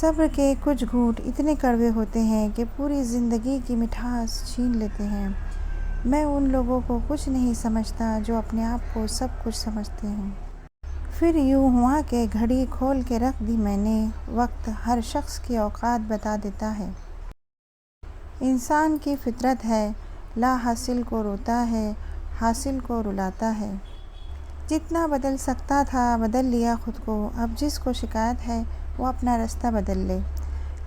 صبر کے کچھ گھونٹ اتنے کڑوے ہوتے ہیں کہ پوری زندگی کی مٹھاس چھین لیتے ہیں۔ میں ان لوگوں کو کچھ نہیں سمجھتا جو اپنے آپ کو سب کچھ سمجھتے ہیں۔ پھر یوں ہوا کہ گھڑی کھول کے رکھ دی میں نے، وقت ہر شخص کی اوقات بتا دیتا ہے۔ انسان کی فطرت ہے، لا حاصل کو روتا ہے، حاصل کو رلاتا ہے۔ جتنا بدل سکتا تھا بدل لیا خود کو، اب جس کو شکایت ہے وہ اپنا رستہ بدل لے۔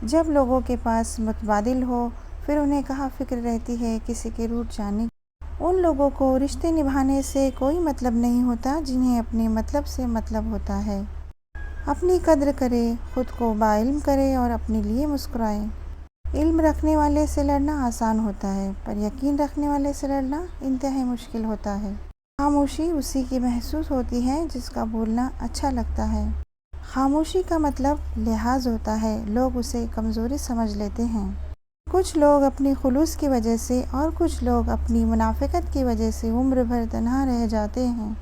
جب لوگوں کے پاس متبادل ہو، پھر انہیں کہاں فکر رہتی ہے کسی کے روٹھ جانے کی۔ ان لوگوں کو رشتے نبھانے سے کوئی مطلب نہیں ہوتا جنہیں اپنے مطلب سے مطلب ہوتا ہے۔ اپنی قدر کرے، خود کو باعلم کرے اور اپنے لیے مسکرائے۔ علم رکھنے والے سے لڑنا آسان ہوتا ہے، پر یقین رکھنے والے سے لڑنا انتہائی مشکل ہوتا ہے۔ خاموشی اسی کی محسوس ہوتی ہے جس کا بولنا اچھا لگتا ہے۔ خاموشی کا مطلب لحاظ ہوتا ہے، لوگ اسے کمزوری سمجھ لیتے ہیں۔ کچھ لوگ اپنی خلوص کی وجہ سے اور کچھ لوگ اپنی منافقت کی وجہ سے عمر بھر تنہا رہ جاتے ہیں۔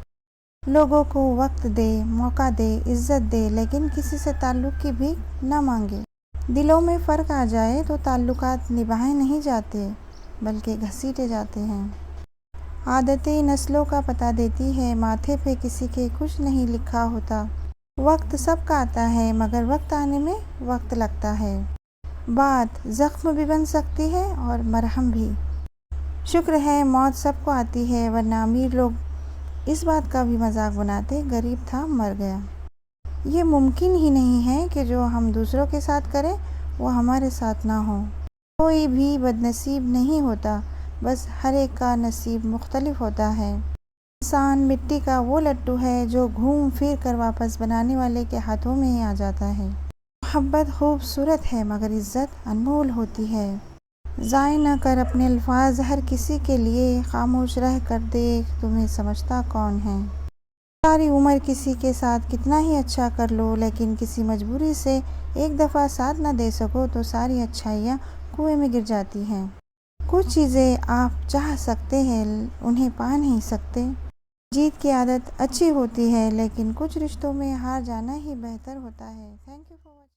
لوگوں کو وقت دے، موقع دے، عزت دے، لیکن کسی سے تعلق کی بھیک نہ مانگے۔ دلوں میں فرق آ جائے تو تعلقات نبھائے نہیں جاتے بلکہ گھسیٹے جاتے ہیں۔ عادتیں نسلوں کا پتہ دیتی ہے، ماتھے پہ کسی کے کچھ نہیں لکھا ہوتا۔ وقت سب کا آتا ہے مگر وقت آنے میں وقت لگتا ہے۔ بات زخم بھی بن سکتی ہے اور مرہم بھی۔ شکر ہے موت سب کو آتی ہے، ورنہ امیر لوگ اس بات کا بھی مذاق بناتے، غریب تھا مر گیا۔ یہ ممکن ہی نہیں ہے کہ جو ہم دوسروں کے ساتھ کریں وہ ہمارے ساتھ نہ ہو۔ کوئی بھی بد نصیب نہیں ہوتا، بس ہر ایک کا نصیب مختلف ہوتا ہے۔ انسان مٹی کا وہ لڈو ہے جو گھوم پھر کر واپس بنانے والے کے ہاتھوں میں ہی آ جاتا ہے۔ محبت خوبصورت ہے مگر عزت انمول ہوتی ہے۔ ضائع نہ کر اپنے الفاظ ہر کسی کے لیے، خاموش رہ کر دیکھ تمہیں سمجھتا کون ہے۔ ساری عمر کسی کے ساتھ کتنا ہی اچھا کر لو، لیکن کسی مجبوری سے ایک دفعہ ساتھ نہ دے سکو تو ساری اچھائیاں کنویں میں گر جاتی ہیں۔ کچھ چیزیں آپ چاہ سکتے ہیں، انہیں پا نہیں سکتے۔ جیت کی عادت اچھی ہوتی ہے لیکن کچھ رشتوں میں ہار جانا ہی بہتر ہوتا ہے۔ Thank you